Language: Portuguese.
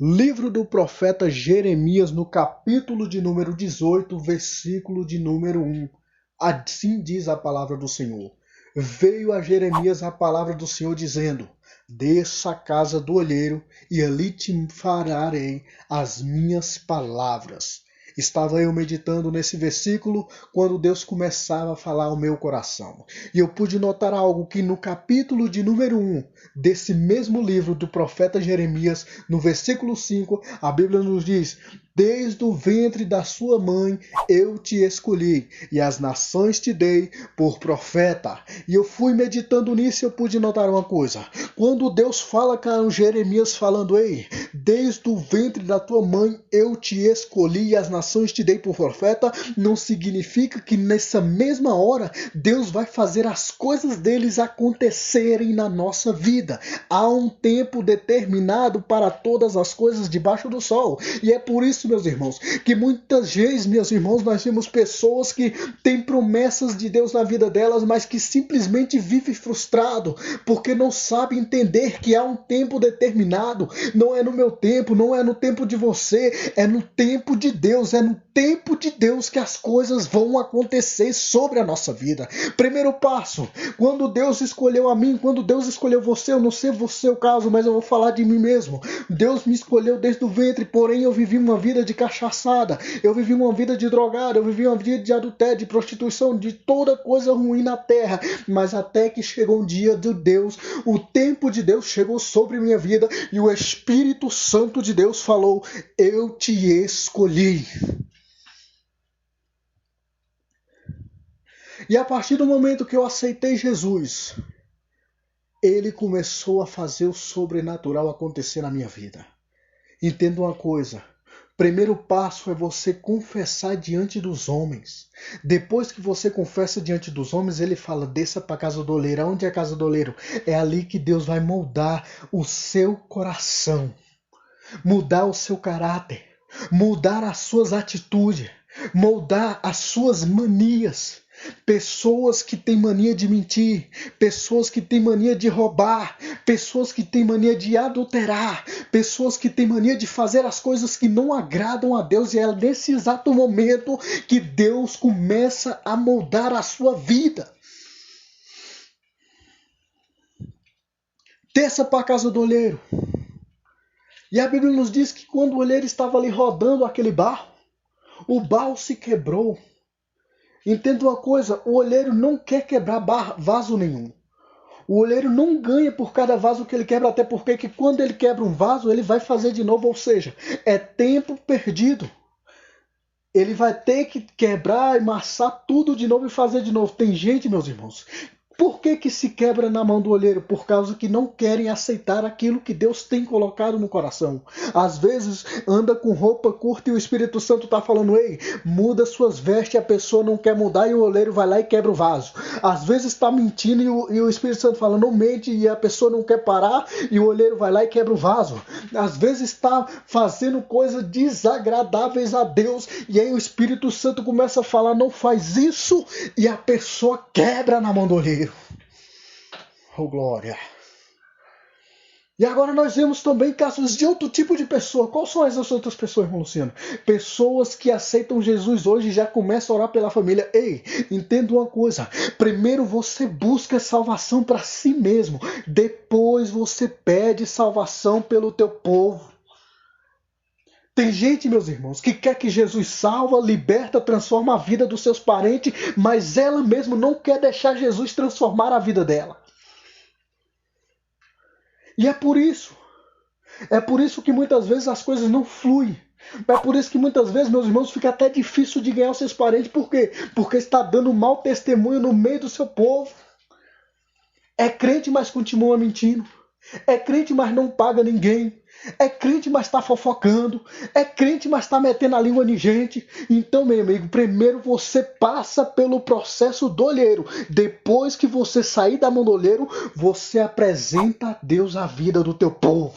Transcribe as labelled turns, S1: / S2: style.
S1: Livro do profeta Jeremias, no capítulo de número 18, versículo de número 1. Assim diz a palavra do Senhor. Veio a Jeremias a palavra do Senhor dizendo: desça à casa do olheiro e ali te falarei as minhas palavras. Estava eu meditando nesse versículo quando Deus começava a falar ao meu coração. E eu pude notar algo que no capítulo de número 1 desse mesmo livro do profeta Jeremias, no versículo 5, a Bíblia nos diz: desde o ventre da sua mãe eu te escolhi, e as nações te dei por profeta. E eu fui meditando nisso e eu pude notar uma coisa. Quando Deus fala com Jeremias falando: ei, desde o ventre da tua mãe eu te escolhi e as nações te dei por profeta, não significa que nessa mesma hora Deus vai fazer as coisas deles acontecerem na nossa vida. Há um tempo determinado para todas as coisas debaixo do sol. E é por isso, meus irmãos, que muitas vezes, meus irmãos, nós vemos pessoas que têm promessas de Deus na vida delas, mas que simplesmente vivem frustrado, porque não sabem entender que há um tempo determinado. Não é no meu tempo, não é no tempo de você, é no tempo de Deus, é no tempo de Deus que as coisas vão acontecer sobre a nossa vida. Primeiro passo, quando Deus escolheu a mim, quando Deus escolheu você, eu não sei você o caso, mas eu vou falar de mim mesmo. Deus me escolheu desde o ventre, porém eu vivi uma vida de cachaçada, eu vivi uma vida de drogada, eu vivi uma vida de adultério, de prostituição, de toda coisa ruim na terra, mas até que chegou um dia de Deus, o tempo de Deus chegou sobre minha vida e o Espírito Santo de Deus falou: eu te escolhi. E a partir do momento que eu aceitei Jesus, Ele começou a fazer o sobrenatural acontecer na minha vida. Entenda uma coisa. Primeiro passo é você confessar diante dos homens. Depois que você confessa diante dos homens, ele fala: desça para a casa do oleiro. Onde é a casa do oleiro? É ali que Deus vai moldar o seu coração, mudar o seu caráter, mudar as suas atitudes, moldar as suas manias. Pessoas que têm mania de mentir, pessoas que têm mania de roubar, pessoas que têm mania de adulterar, pessoas que têm mania de fazer as coisas que não agradam a Deus, e é nesse exato momento que Deus começa a moldar a sua vida. Desça para a casa do olheiro. E a Bíblia nos diz que quando o olheiro estava ali rodando aquele barro, o barro se quebrou. Entenda uma coisa, o olheiro não quer quebrar vaso nenhum. O olheiro não ganha por cada vaso que ele quebra, até porque que quando ele quebra um vaso, ele vai fazer de novo, ou seja, é tempo perdido. Ele vai ter que quebrar, amassar tudo de novo e fazer de novo. Tem gente, meus irmãos, por que se quebra na mão do olheiro? Por causa que não querem aceitar aquilo que Deus tem colocado no coração. Às vezes anda com roupa curta e o Espírito Santo está falando: ei, muda suas vestes, e a pessoa não quer mudar e o olheiro vai lá e quebra o vaso. Às vezes está mentindo e o Espírito Santo fala: não mente, e a pessoa não quer parar e o olheiro vai lá e quebra o vaso. Às vezes está fazendo coisas desagradáveis a Deus e aí o Espírito Santo começa a falar: não faz isso, e a pessoa quebra na mão do olheiro. Oh, glória! E agora nós vemos também casos de outro tipo de pessoa. Quais são essas outras pessoas, irmão Luciano? Pessoas que aceitam Jesus hoje e já começam a orar pela família. Ei, entenda uma coisa. Primeiro você busca salvação para si mesmo. Depois você pede salvação pelo teu povo. Tem gente, meus irmãos, que quer que Jesus salva, liberta, transforma a vida dos seus parentes, mas ela mesma não quer deixar Jesus transformar a vida dela. E é por isso que muitas vezes as coisas não fluem. É por isso que muitas vezes, meus irmãos, fica até difícil de ganhar os seus parentes. Por quê? Porque está dando mau testemunho no meio do seu povo. É crente, mas continua mentindo. É crente, mas não paga ninguém. É crente, mas está fofocando. É crente, mas está metendo a língua em gente. Então, meu amigo, primeiro você passa pelo processo do olheiro. Depois que você sair da mão do olheiro, você apresenta a Deus a vida do teu povo.